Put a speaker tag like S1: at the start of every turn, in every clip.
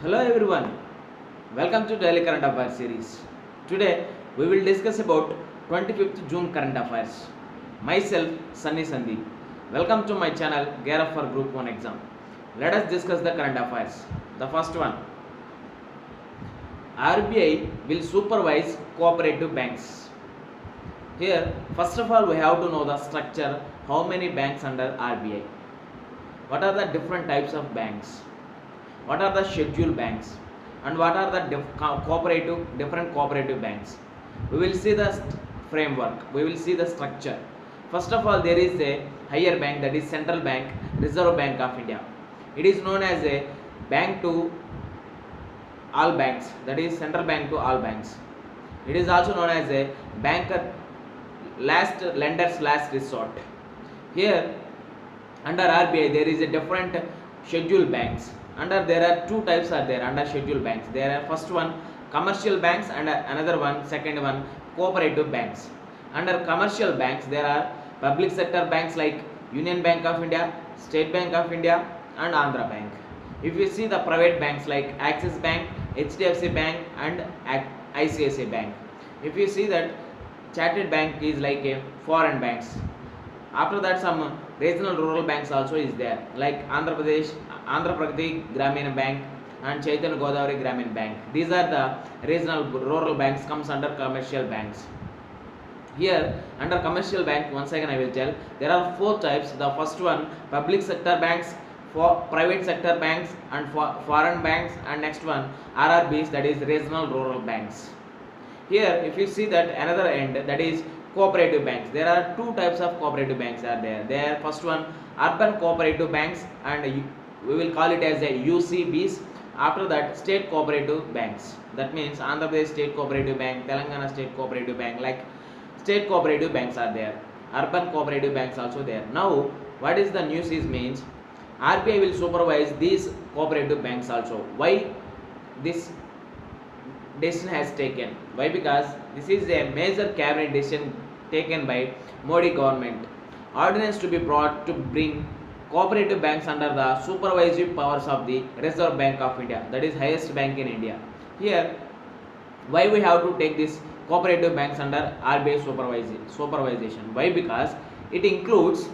S1: Hello everyone, welcome to Daily Current Affairs series. Today we will discuss about 25th June current affairs. Myself Sunny Sandeep. Welcome to my channel Gear Up for Group 1 exam. Let us discuss the current affairs. The first one, RBI will supervise cooperative banks. Here first of all we have to know the structure, how many banks under RBI, what are the different types of banks, what are the scheduled banks, and what are the different cooperative banks. We will see the framework, we will see the structure. First of all, there is a higher bank, that is Central Bank, Reserve Bank of India. It is known as a bank to all banks, that is central bank to all banks. It is also known as a bank last lenders last resort. Here under RBI there is a different scheduled banks. Under there are two types are there under scheduled banks. There are first one commercial banks and another one, second one, cooperative banks. Under commercial banks there are public sector banks like Union Bank of India, State Bank of India and Andhra Bank. If you see the private banks like Axis Bank, HDFC Bank and ICICI Bank. If you see that Chartered Bank is like a foreign banks. After that some regional rural banks also is there like Andhra Pragati Gramin Bank and Chaitanya Godavari Gramin Bank. These are the regional rural banks, comes under commercial banks. Here under commercial bank, once again I will tell, there are four types. The first one public sector banks, for private sector banks and for foreign banks, and next one RRBs, that is regional rural banks. Here if you see that another end, that is cooperative banks, there are two types of cooperative banks are there. There first one urban cooperative banks, and we will call it as a UCBs. After that state cooperative banks, that means Andhra Pradesh State Cooperative Bank, Telangana State Cooperative Bank, like state cooperative banks are there. Urban cooperative banks also there. Now what is the news is means RBI will supervise these cooperative banks also. Why this decision has taken? Why? Because this is a major cabinet decision taken by Modi government. Ordinance to be brought to bring cooperative banks under the supervisory powers of the Reserve Bank of India, that is highest bank in India. Here why we have to take this cooperative banks under RBI supervision? Why? Because it includes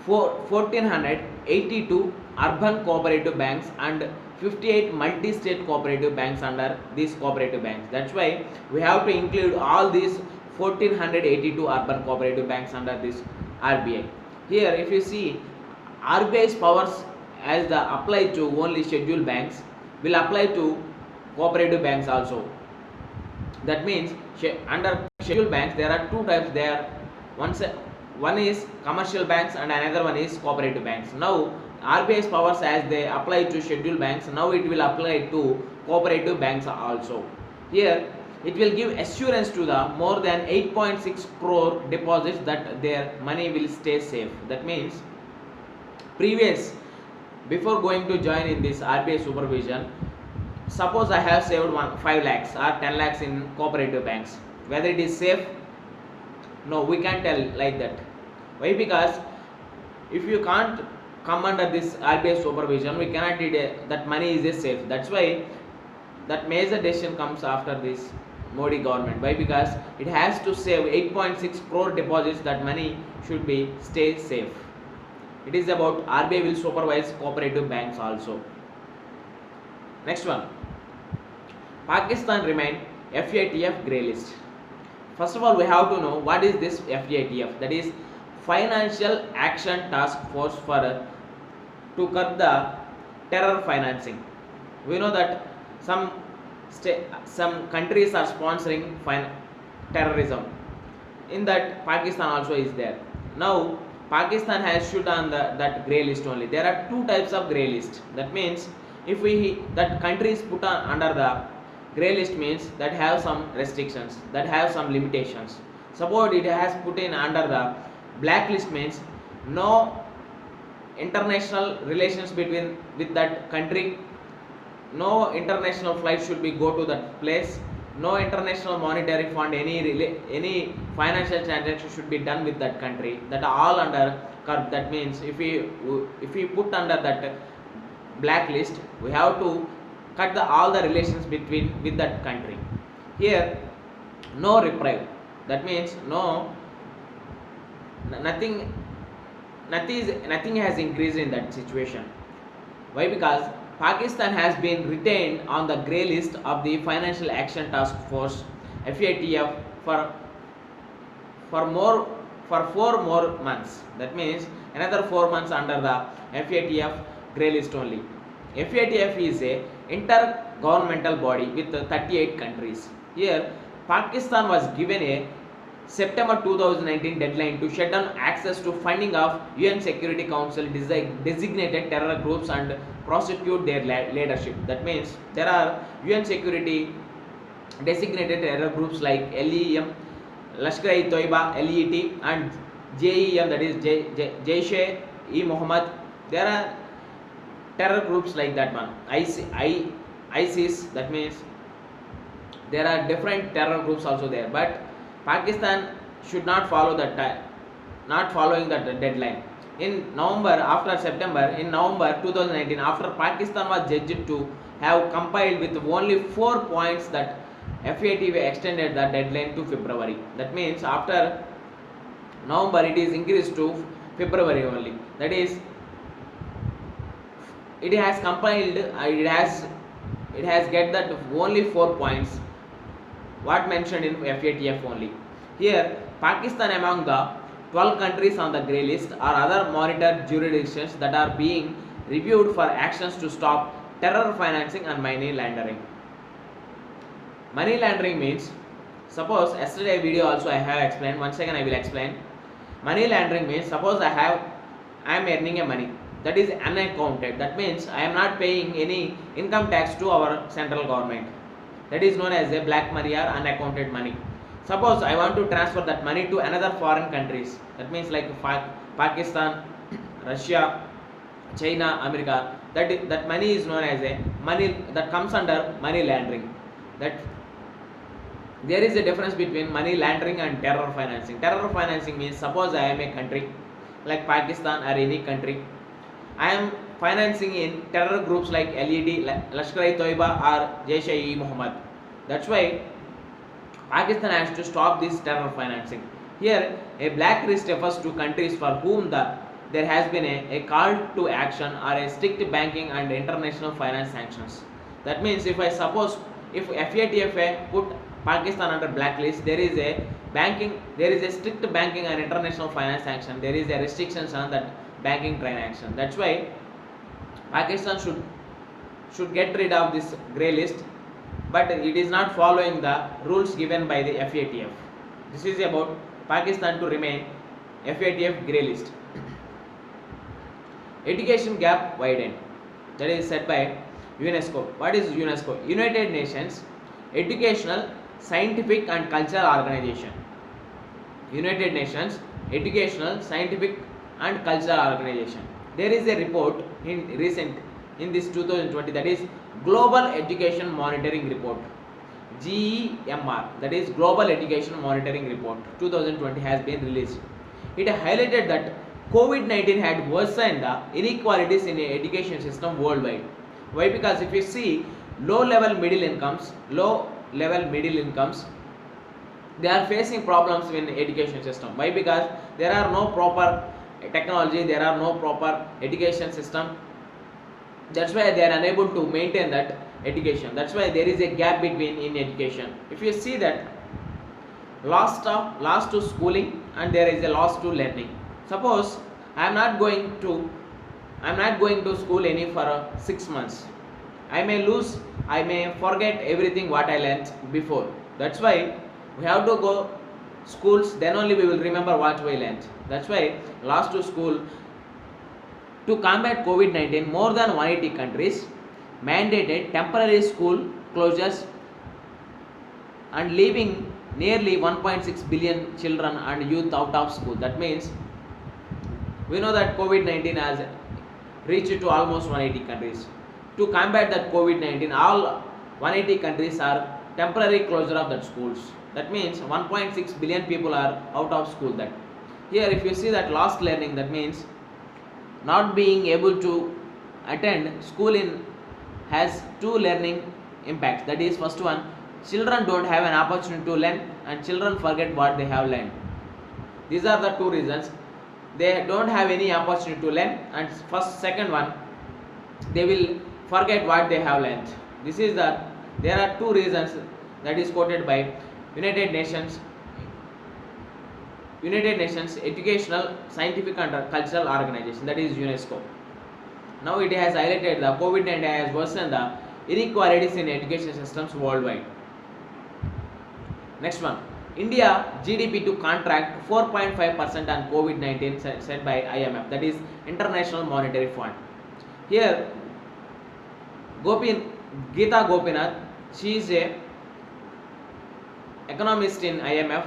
S1: 1482 urban cooperative banks and 58 multi-state cooperative banks under these cooperative banks. That's why we have to include all these 1482 urban cooperative banks under this RBI. Here if you see RBI's powers as the apply to only scheduled banks will apply to cooperative banks also. That means under scheduled banks there are two types there. One is commercial banks and another one is cooperative banks. Now RBI's powers as they apply to scheduled banks, now it will apply to cooperative banks also. Here it will give assurance to the more than 8.6 crore deposits that their money will stay safe. That means before going to join in this RBI supervision, suppose I have saved 5 lakhs or 10 lakhs in cooperative banks, whether it is safe? No, we can't tell like that. Why? Because if you can't come under this RBI supervision, we cannot that money is safe. That's why that major decision comes after this Modi government. Why? Because it has to save 8.6 crore deposits, that money should be stay safe. It is about RBI will supervise cooperative banks also. Next one, Pakistan remain FATF grey list. First of all, we have to know what is this FATF, that is Financial Action Task Force for to curb the terror financing. We know that some countries are sponsoring terrorism. In that Pakistan also is there. Now Pakistan has stood on that grey list only. There are two types of grey list. That means if that countries put under the grey list means that have some restrictions, that have some limitations. Suppose it has put in under the blacklist means no international relations with that country, no international flight should be go to that place, no international monetary fund, any financial transaction should be done with that country, that all under curb. That means if we put under that blacklist, we have to cut all the relations between with that country. Here, no reprieve. That means nothing, nothing has increased in that situation. Why? Because Pakistan has been retained on the grey list of the Financial Action Task Force FATF for more for 4 more months. That means another 4 months under the FATF grey list only. FATF is a intergovernmental body with 38 countries. Here, Pakistan was given a September 2019 deadline to shut down access to funding of UN Security Council designated terror groups and prosecute their leadership. That means there are UN Security designated terror groups like LEM, Lashkar-e-Toiba, LET, and JEM, that is Jaish-e-Mohammed. There are terror groups like that one. ISIS, that means there are different terror groups also there, but Pakistan should not follow that, not following that deadline. In November 2019, after Pakistan was judged to have complied with only 4 points, that FATF extended the deadline to February. That means after November it is increased to February only. That is, it has compiled, it has get that only 4 points what mentioned in FATF only. Here, Pakistan among the 12 countries on the grey list are other monitored jurisdictions that are being reviewed for actions to stop terror financing and money laundering. Money laundering means, suppose yesterday video also I have explained, once again I will explain. Money laundering means, suppose I am earning a money that is unaccounted. That means I am not paying any income tax to our central government. That is known as a black money or unaccounted money. Suppose I want to transfer that money to another foreign countries. That means like Pakistan, Russia, China, America. That money is known as a money that comes under money laundering. That there is a difference between money laundering and terror financing. Terror financing means, suppose I am a country like Pakistan or any country, I am financing in terror groups like LED, Lashkar-e-Toiba or Jaish-e-Mohammed. That's why Pakistan has to stop this terror financing. Here, a blacklist refers to countries for whom there has been a call to action or a strict banking and international finance sanctions. That means if FATF put Pakistan under blacklist, there is a strict banking and international finance sanction. There is a restrictions on that banking transaction. That's why Pakistan should get rid of this grey list, but it is not following the rules given by the FATF. This is about Pakistan to remain FATF grey list. Education gap widened. That is said by UNESCO. What is UNESCO? United Nations Educational, Scientific and Cultural Organization. United Nations Educational, Scientific and Cultural Organization. There is a report in this 2020, that is Global Education Monitoring Report, GEMR, that is Global Education Monitoring Report 2020 has been released. It highlighted that COVID-19 had worsened the inequalities in the education system worldwide. Why? Because if you see low-level middle incomes, they are facing problems in the education system. Why? Because there are no proper technology, there are no proper education system. That's why they are unable to maintain that education. That's why there is a gap between in education. If you see that loss to schooling and there is a loss to learning. Suppose I am not going to school any for 6 months. I may forget everything what I learned before. That's why we have to go schools, then only we will remember what we learned. That's why loss to school. To combat COVID-19, more than 180 countries mandated temporary school closures and leaving nearly 1.6 billion children and youth out of school. That means we know that COVID-19 has reached to almost 180 countries. To combat that COVID-19, all 180 countries are temporary closure of that schools. That means 1.6 billion people are out of school. That here, if you see that lost learning, that means not being able to attend school in has two learning impacts. That is, first one, children don't have an opportunity to learn, and children forget what they have learned. These are the two reasons. They don't have any opportunity to learn, and second one, they will forget what they have learned. This is the, there are two reasons that is quoted by United Nations Educational, Scientific and Cultural Organization, that is UNESCO. Now it has highlighted the COVID-19 has worsened the inequalities in education systems worldwide. Next one, India GDP to contract 4.5% on COVID-19 said by IMF, that is International Monetary Fund. Here Geeta Gopinath, she is a economist in IMF,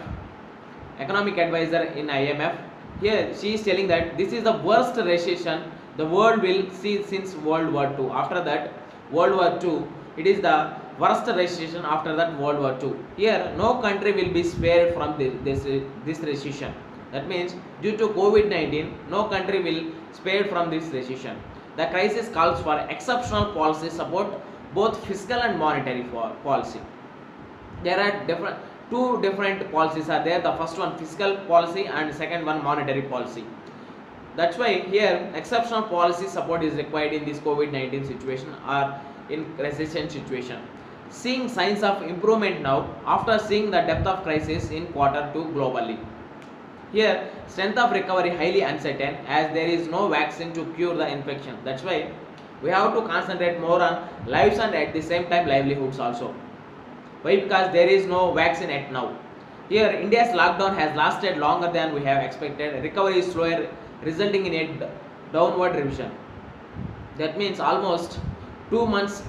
S1: economic advisor in IMF. Here she is telling that this is the worst recession the world will see since World War II. After that World War II, it is the worst recession after that World War II. Here no country will be spared from this recession. That means due to COVID-19, no country will spared from this recession. The crisis calls for exceptional policy support, both fiscal and monetary policy. There are two different policies are there. The first one fiscal policy and second one monetary policy. That's why here exceptional policy support is required in this COVID-19 situation or in recession situation. Seeing signs of improvement now after seeing the depth of crisis in quarter 2 globally. Here strength of recovery highly uncertain as there is no vaccine to cure the infection. That's why we have to concentrate more on lives and at the same time livelihoods also. Why? Because there is no vaccine at now. Here India's lockdown has lasted longer than we have expected. Recovery is slower, resulting in a downward revision. That means almost 2 months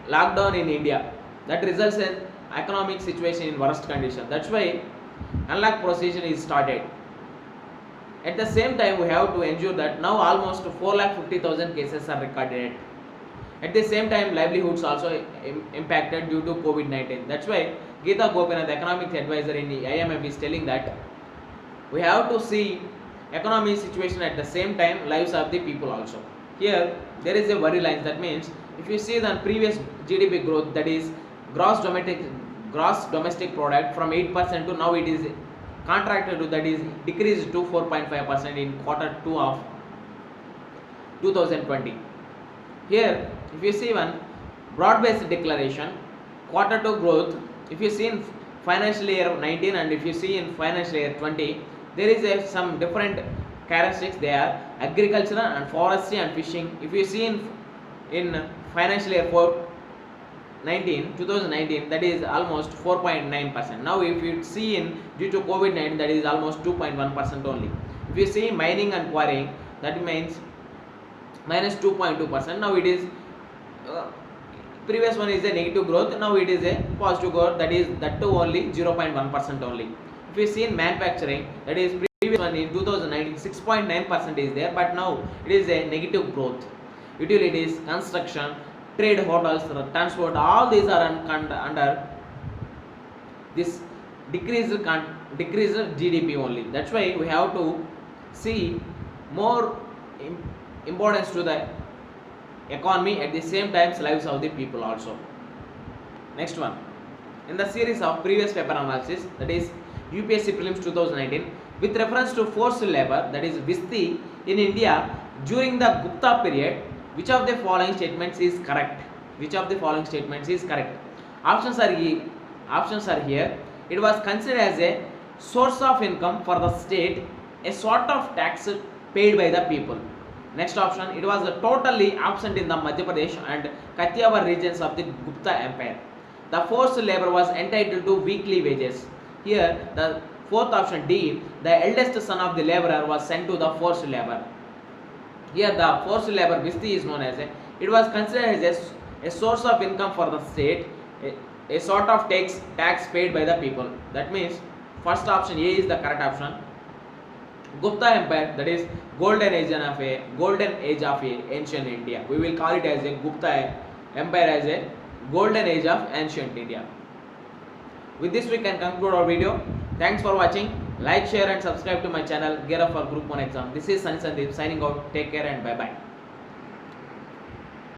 S1: lockdown in India. That results in economic situation in worst condition. That's why unlock procedure is started. At the same time, we have to ensure that now almost 4,50,000 cases are recorded. At the same time, livelihoods also impacted due to COVID-19. That's why Geeta Gopinath, the economic advisor in the IMF, is telling that we have to see economic situation at the same time lives of the people also. Here there is a worry line. That means if you see the previous GDP growth, that is gross domestic product, from 8% to now it is contracted to, that is decreased to 4.5% in quarter 2 of 2020. Here if you see one broad-based declaration, quarter 2 growth, if you see in financial year 19 and if you see in financial year 20, there is some different characteristics. They are agriculture and forestry and fishing. If you see in financial year 2019, that is almost 4.9%. Now if you see in due to COVID-19, that is almost 2.1% only. If you see mining and quarrying, that means minus 2.2%. Now it is previous one is a negative growth, now it is a positive growth, that too only 0.1% only. If you see in manufacturing, that is previous one in 2019 6.9% is there, but now it is a negative growth. Utilities, construction, trade, hotels, transport, all these are under this decreased GDP only. That's why we have to see more importance to the economy, at the same time lives of the people also. Next one, in the series of previous paper analysis, that is UPSC Prelims 2019, with reference to forced labor, that is Visti, in India during the Gupta period, which of the following statements is correct? Which of the following statements is correct? Options are here. It was considered as a source of income for the state, a sort of tax paid by the people. Next option, it was totally absent in the Madhya Pradesh and Kathiawar regions of the Gupta Empire. The forced labor was entitled to weekly wages. Here the fourth option D, the eldest son of the laborer was sent to the forced labor. Here the forced labor Visti is known as it was considered as a source of income for the state, a sort of tax paid by the people. That means first option A is the correct option. Gupta Empire, that is golden age of ancient India. We will call it as a Gupta Empire, as a golden age of ancient India. With this we can conclude our video. Thanks for watching. Like, share and subscribe to my channel. Gear up for Group 1 exam. This is Sunny Sandeep signing out. Take care and bye bye.